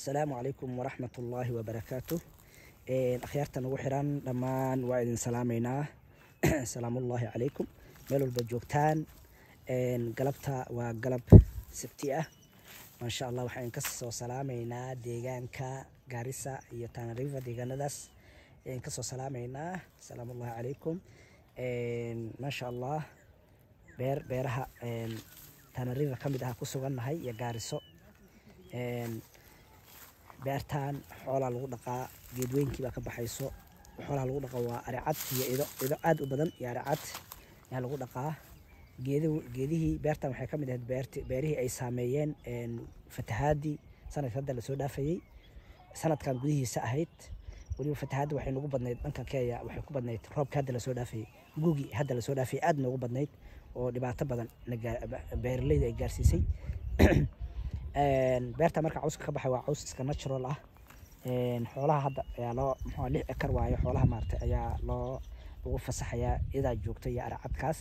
السلام عليكم ورحمة الله وبركاته. أخيارتنا وحران لمان وعيد سلامينا. سلام الله عليكم. ميلو البجوكتان قلبتها وقلب سبتيئة ما شاء الله. وحين كسو سلامينا ديغانكا غاريسا يتانا ريفا ديغانا داس كسو سلامينا. سلام الله عليكم. ما شاء الله بيرها تانا ريفا كمدها كسوغانا هاي يا غاريسو. beertaan xoolaha lagu dhaqaa geedweynkii baa ka baxayso. xoolaha lagu dhaqaa waa aricad iyo ido aad u badan iyo aricad ayaa lagu dhaqaa. geedihii beertaan waxay ka mid ahayd beerihii ay saameeyeen fatahaadii sanadka hadda la soo dhaafayay, sanadkan gudihiisa ahayd. waliba fatahaadda waxay nagu badnayd dhanka Kenya, waxay ku badnayd roobka hadda la soo dhaafayay, guugi hadda la soo dhaafayay aad noogu badnayd oo dhibaato badan beeraleyda ay gaarsiisay. beerta marka cawska ka baxay waa caws iska natural ah. xoolaha hadda ayaa loo 6 ekar waayo. xoolaha maartay ayaa loo ugu fasaxayaa idaa joogto iyo arcadkaas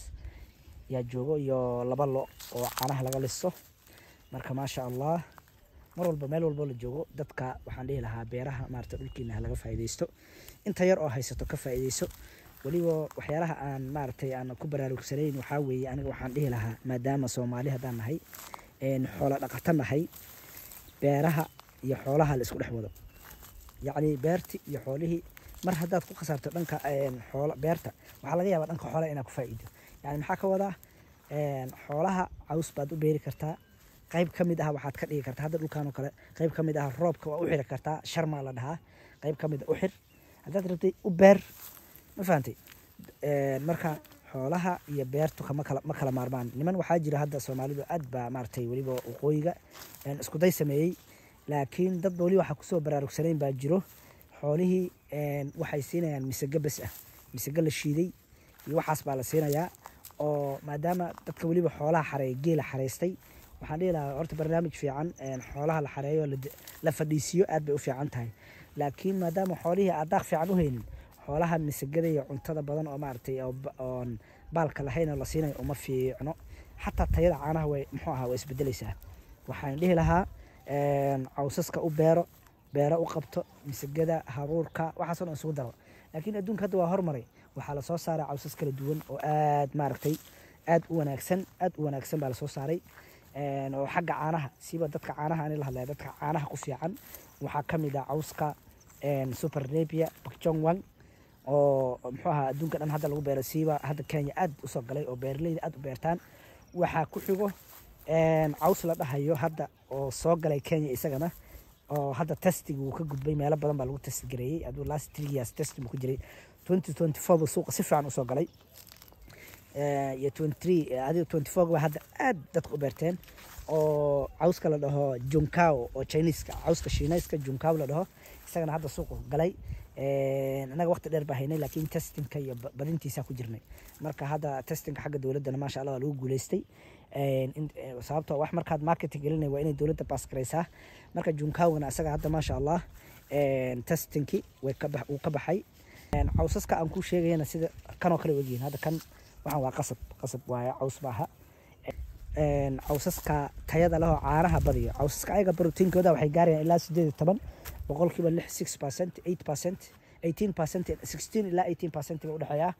yaa joogo iyo 2 lo oo caanaha laga liso. marka ma sha Allah mar walba meel walba la joogo dadka waxaan dhihi lahaa beeraha maartay dhulkiina laga faa'iideysto. inta yar oo haysato ka faa'iideyso. waliba waxyaalaha aan maartay aan ku baraarugsanayn waxa weeye aniga waxaan dhihi lahaa maadaama Soomaali hadaan nahay xoolo dhaqatanahay beeraha iyo xoolaha la isku dhex wado. yacni beerti iyo xoolihii mar haddaad ku khasarto dhanka xoolo beerta waxa laga yaabaa dhanka xoolaha inaad ku faa'iido. yani maxaa ka wada xoolaha caws baad u beeri kartaa. qayb ka mid ah waxaad ka dhigi kartaa hadda dhulkaan oo kale qayb ka mid ah roobka waa u xiri kartaa. sharma la dhahaa. qayb ka mid ah u xir haddaad rabtay u beer. ma fahantay? marka xoolaha iyo beertu ma kala maarmaan. niman waxaa jira hadda Soomaalidu aad baa maartay waliba waqooyiga isku day sameeyay, laakiin dad wali waxa ku soo baraarugsanayn baa jiro. xoolihii waxay siinayaan misaga bas ah, misaga la shiiday iyo waxaas baa la siinayaa. oo maadaama dadka waliba xoolaha xareey geela xareystay waxaan dhihi lahaa horta barnaamij fiican xoolaha la xareeyo la fadhiisiyo aad bay u fiican tahay. laakiin maadaama xoolihii aad daaq fiican u haynin xoolaha misagada iyo cuntada badan oo maartay oo baalka lahayn la siinayo uma fiicno. xataa tayada caanaha way way isbedelaysaa. waxaan dhihi lahaa cawsaska u beero u qabto misagada haruurka waxaas oo isugu daro. laakiin adduunka hadda waa hormaray. waxaa la soo saaray cawsas kala duwan oo aad maartay aad u wanaagsan baa la soo saaray. oo xagga caanaha siba dadka caanaha aan la hadlay dadka caanaha ku fiican waxaa ka mid ah cawska Super Napier Pakchongwang oo adduunka dhan hadda lagu beero. siiba hadda Kenya aad u soo galay oo beeraleyda aad u beertaan. waxaa ku xigo caws la dhahayo hadda oo soo galay Kenya isagana oo hadda testing uu ka gudbay meelo badan baa lagu test gareeyay. aduu last 3 years test ku jiray. 2024 suuqa si fiican u soo galay. iyo 23 adiga 24 waa hadda aad dadku u beerteen oo cawska la dhaho Junkao oo Chinese-ka cawska Shiinayska Junkao la dhaho isagana hadda suuqa galay. anaga waqti dheer baa haynay laakiin testingka iyo badintiisa ku jirnay. marka hadda testingka xagga dawladda ma sha Allah lagu guuleystay. sababtoo wax markaad marketing gelinay waa inay dawladda pass gareysaa. marka Junkaogana asaga hadda ma sha Allah testingki way ka baxay. cawsaska aan ku sheegayna sida kan oo kale wadiin hadda kan waxaan waa qasab waaye caws baaha. cawsaska tayada leh oo caanaha badiyo cawsaska ayaga proteinkooda waxay gaarayaan ilaa 18 boqolkiiba 6%, 8%, 18%, 16 ilaa 18% u dhaxeeya.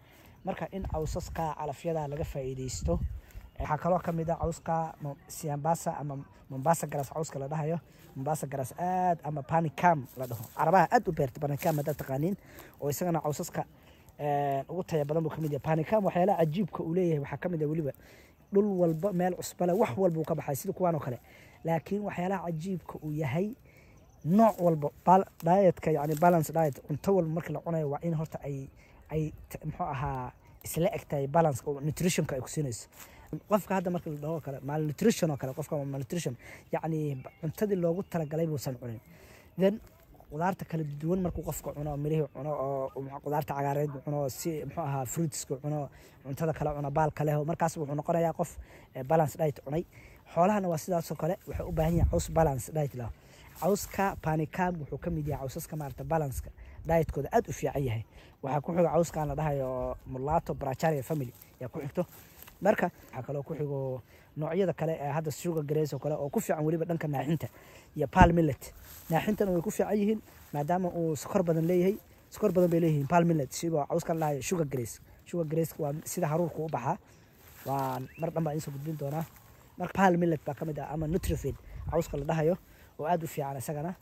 marka in cawsaska calafyada laga faa'iideysto waxa kale oo kamid ah cawska Siambasa ama Mombasa grass cawska la dhahayo. Mombasa grass aad ama panicam la dhaho. Arabaha aad u beerta panicam hadda taqaaniin oo isagana cawsaska ugu taya badan buu kamid yahay. panicam waxyaalaha cajiibka uu leeyahay waxaa kamid ah waliba dhul walba meel cusbale wax walba uu ka baxay sida kuwaan oo kale. laakiin waxyaalaha cajiibka uu yahay nooc walba dietka yani balance diet cunto walba marka la cunayo waa in horta ay isla egtahay balance nutritionka ay ku siinayso. qofka hadda marka la dhaho kale malnutrition oo kale qofka malnutrition yani cuntadii loogu talagalay buusan cunin. then qudaarta kala duwan markuu qofka cuno mirihi cuno oo qudaarta cagaareed cuno si fruitska cuno cuntada kala cuno baal kale markaas wuxuu noqonayaa qof balance diet cunay. xoolahana waa sidaas oo kale waxay u baahan yihiin caws balance diet la. cawska panicam wuxuu ka mid yahay cawsaska maarta balance diet-kooda aad u fiican yahay. waxaa ku xiga cawskan la dhahayo Mulatto Bracharia family yaa ku xigto. marka waxa kale oo ku xigo noocyada kale ee hadda sugar grace oo kale oo ku fiican waliba dhanka naaxinta iyo palm millet naaxintana way ku fiican yihiin maadaama uu sokor badan leeyahay sokor badan bay leeyihiin palm millet sidoo cawska la dhahayo sugar grace waa sida haruurku u baxaa waa mar dhanba in soo gudbin doona marka palm millet baa kamid ah ama nutrifeed cawska la dhahayo oo aad u fiican isagana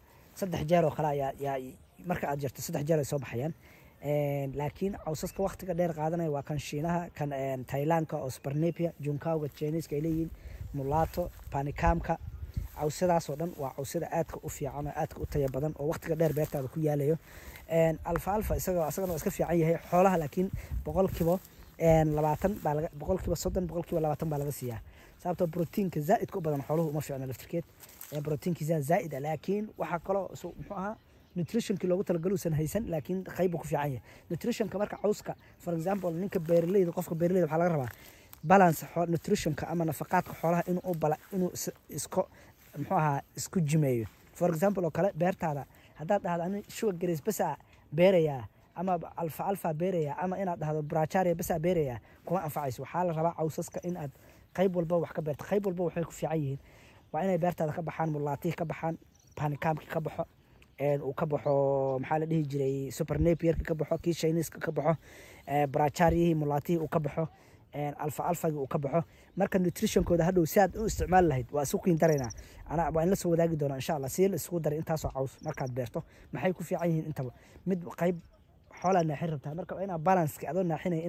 3 jeer oo kale ayaa marka aad jirto 3 jeer ay soo baxayaan laakiin cawsaska waqtiga dheer qaadanaya waa kan Shiinaha kan Thailandka oo Sparnapia Junkauga Chinese ay leeyihiin mulato panicamka cawsadaas oo dhan waa cawsada aadka u fiican oo aadka u tayo badan oo waqtiga dheer beertaada ku yaalayo alfalfa isagana iska fiican yahay xoolaha laakiin boqolkiiba 20 baa laga boqolkiiba 30 boqolkiiba 20 baa laga siiyaa sababtoo proteinka zaid ku badan xooluhu uma fiicna laftirkeed proteinka zaid laakiin waxa kale oo muxuu ahaa nutritionka loogu talagaluusan haysan laakiin qayb ku fiican yahay nutritionka marka cawska for example ninka beeraleyda qofka beeraleyda waxa laga rabaa balance nutritionka ama nafaqaadka xoolaha inuu isku muxuu ahaa isku jimeeyo for example oo kale beertaada haddaad dhahdo ani sugar grace bas beeraya ama alfa beeraya ama inaad dhahdo bracharia bas beeraya kuma anfacayso waxaa la rabaa cawsaska in aad qayb walba wax ka beerto qayb walba waxay ku fiican yihiin waa inay beertaada ka baxaan mulaatihi ka baxaan panicamki ka baxo uu ka baxo maxaa la dhihi jiray super napierka ka baxo kii Chinese ka baxo bracharia mulaatihi uu ka baxo alfa uu ka baxo marka nutritionkooda hadhow si aad u isticmaal lahayd waa isku qiin dareena ana waa in la soo wadaagi doona insha Allah si la isku daray intaas oo caws markaad beerto maxay ku fiican yihiin intaba mid qayb xoolaha naaxin rabtaa marka waa inaad balance adoo naaxinay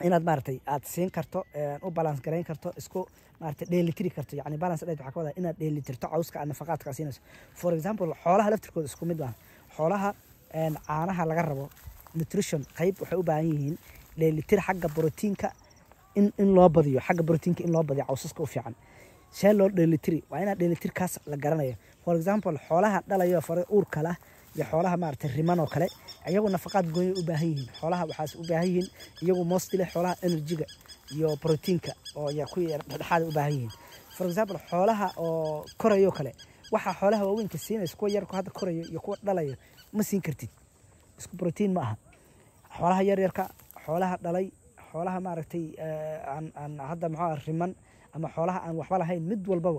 inaad maartay aad siin karto u balance gareyn karto isku maartay dheelitiri karto yani balance dheed waxa ka wada inaad dheelitirto cawska aan nafaqaadka siinayso for example xoolaha laftirkooda isku mid ah xoolaha caanaha laga rabo nutrition qayb waxay u baahan yihiin dheelitir xagga proteinka in loo badiyo xagga proteinka in loo badiyo cawsaska u fiican see loo dheelitiri waa inaad dheelitirkaas la garanayo for example xoolaha dhalayo uurka lah iyo xoolaha maartay riman oo kale ayagu nafaqaad gooy u baahan yihiin xoolaha waxaas u baahan yihiin iyagu mostly xoolaha energy-ga iyo proteinka oo ya ku dhexaad u baahan yihiin for example xoolaha oo korayo kale waxa xoolaha waaweynka siinaysa kuwa yar ku hadda korayo iyo kuwa dhalayo ma siin kartid isku protein ma aha xoolaha yar-yarka xoolaha dhalay xoolaha maartay aan hadda maxaa riman ama xoolaha aan waxba lahayn mid walba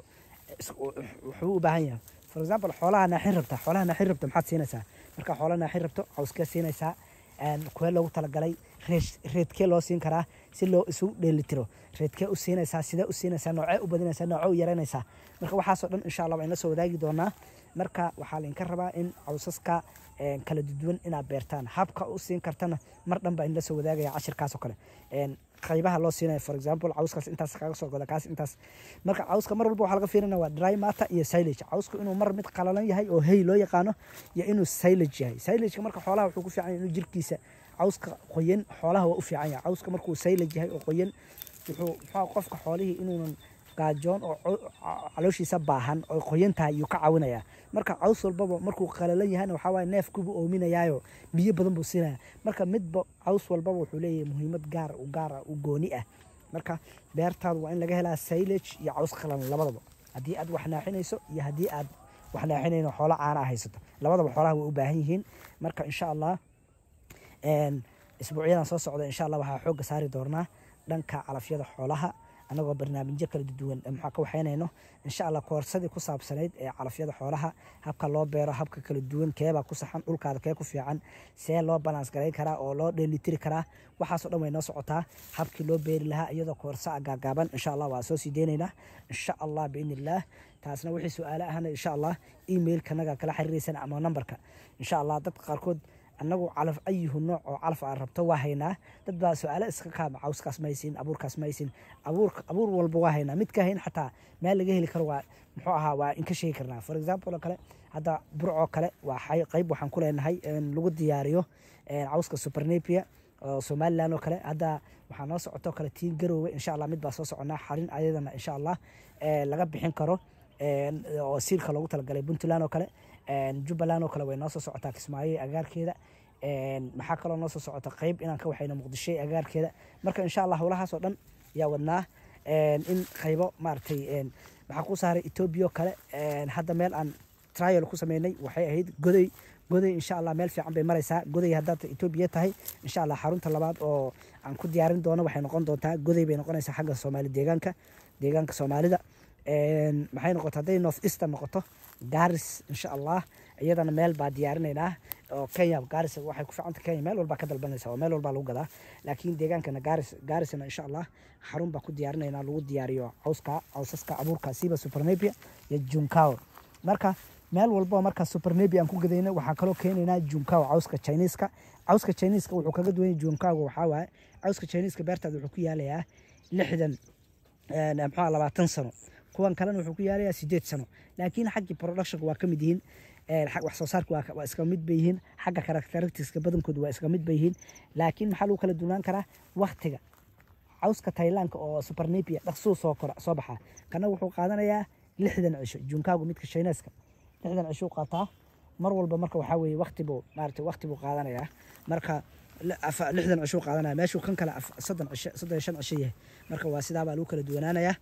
wuxuu u baahan yahay for example xoolaha naaxin rabta maxaad siinaysaa marka xoolaha naaxin rabto cawska siinaysaa kuwa loogu talagalay reedkee loo siin karaa si loo isu dheelitiro reedkee u siinaysaa sidee u siinaysaa noocee u badinaysaa noocee u yaraynaysaa marka waxaasoo dhan insha Allah waan la soo wadaagi doonaa marka waxaa la inka rabaa in cawsaska kala duwan inaad beertaan habka u siin kartana mar dhanba in la soo wadaagaya cashirkaas oo kale qaybaha loo siinayo for example cawskaas intaas kaga soo goda kaas intaas marka cawska mar walba waxa laga fiirinaa waa dry matter iyo silage cawsku inuu mar mid qalalan yahay oo hay loo yaqaano iyo inuu silage yahay silage marka xoolaha wuxuu ku fiican yahay inuu jirkiisa cawska qoyan xoolaha waa u fiican yahay cawska markuu silage yahay oo qoyan wuxuu qofka xoolihii inuunan gaajoon oo calooshiisa baahan oo qoyan tahay uu ka caawinaya marka caws walbaba markuu qalalan yahay waxa way neefkubu oominayaayo biyo badan buu siinaya marka midba caws walbaba wuxuu leeyahay muhiimad gaar u gooni ah marka beertaadu waa in laga helaa silage iyo caws qalalan labadaba hadii aad wax naaxinayso iyo hadii aad wax naaxinayno xoolo caana haysato labadaba xoolaha way u baahan yihiin marka insha Allah isbuucyadan soo socda insha Allah waxa xoog saari doonaa dhanka calafyada xoolaha anagoo barnaamijyo kala duwan maxaa ka waxaynayno insha Allah koorsadii ku saabsaneyd ee calafyada xoolaha habka loo beero habka kala duwan keeba ku saxan dhulkaada kee ku fiican see loo balance gareyn karaa oo loo dheelitiri karaa waxaas oo dhan way noo socotaa habkii loo beeri lahaa iyadoo koorsa gaagaaban insha Allah waa soo siideynayna insha Allah biidnillah taasna wixii su'aalo ahna insha Allah email kanaga kala xiriiraysan ama numberka insha Allah dad qaarkood annagu calaf ayuhu nooc oo calaf aan rabto waa haynaa dad baa su'aalo iska qaama cawskaas maysin abuurkaas maysin abuur walba waa haynaa mid ka hayn xataa meel laga heli karo waa muxuu ahaa waa in ka sheegi karnaa for example kale hadda burco kale waa qayb waxaan ku leenahay lagu diyaariyo cawska super napier oo Somaliland oo kale hadda waxaa noo socoto kale tiin garoowe insha Allah mid baa soo soconaa xarin ayadana insha Allah laga bixin karo oo siilka loogu talagalay Puntland oo kale Jubbaland oo kale way noo soo socotaa Kismaayo agaarkeeda maxaa kaloo noo soo socota qayb inaan ka waxayna Muqdisho agaarkeeda marka insha Allah hawlahaas oo dhan yaa wadnaa in qaybo maartay maxaa ku saaray Ethiopia kale hadda meel aan trial ku sameynay waxay ahayd goday insha Allah meel fiican bay maraysaa goday haddaad Itoobiya tahay insha Allah xarunta labaad oo aan ku diyaarin doono waxay noqon doontaa goday bay noqonaysaa xagga Soomaali deegaanka Soomaalida maxay noqotaa haday North Eastern noqoto Garis insha Allah iyadana meel baa diyaarinaynaa oo Kenya Garis waxay ku fiicanta Kenya meel walba ka dalbanaysa oo meel walba lagu gadaa laakiin deegaankana Garisna insha Allah xarun baa ku diyaarinaynaa lagu diyaariyo cawsaska abuurka siiba Super Napier iyo Junkao marka meel walba marka Super Napier aan ku gadayna waxa kale oo keenaynaa Junkao cawska Chinese-ka wuxuu kaga duwan yahay Junkao waxa waaye cawska Chinese-ka beertaada wuxuu ku yaalayaa 60 20 sano kuwan kalena wuxuu ku yaalayaa 8 sano laakiin xagga production waa ka mid yihiin xaq wax soo saarku waa iska mid bayhiin xagga characteristics badankoodu waa iska mid bayhiin laakiin maxaa lagu kala duwanaan karaa waqtiga cawska Thailand oo Super Napier dhaqso soo baxa kana wuxuu qaadanayaa 60 cisho Junkao midka Chinese-ka 60 cisho qaataa mar walba marka waxa weeye waqti buu qaadanayaa marka 60 cisho qaadanaya meeshu kan kale 35 cisho yahay marka waa sidaa baa lagu kala duwanaanayaa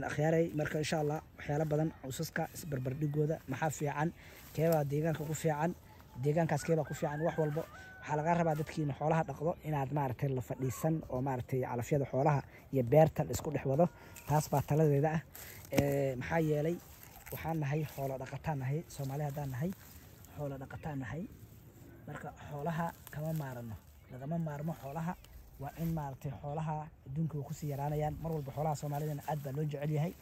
akhyaaray marka insha Allah waxyaalo badan cawsaska isbarbar dhigooda maxaa fiican keeba deegaanka ku fiican deegaankaas keeba ku fiican wax walba waxa laga rabaa dadkiina xoolaha dhaqdo inaad maaragtay la fadhiisan oo maaragtay calafyada xoolaha iyo beerta isku dhex wado taas baa taladeeda ah maxaa yeelay waxaan nahay xoolo dhaqataan nahay Soomaali hadaan nahay xoolo dhaqataan nahay marka xoolaha kama lagama maarmo xoolaha waa in maaragtay xoolaha adduunka ku sii yaraanayaan mar walba xoolaha Soomaalida aad baa loo jecel yahay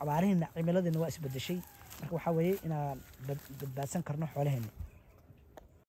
abaarihina cimiladina waa isbedeshay marka waxa weeye inaan badbaadsan karno xoolaheena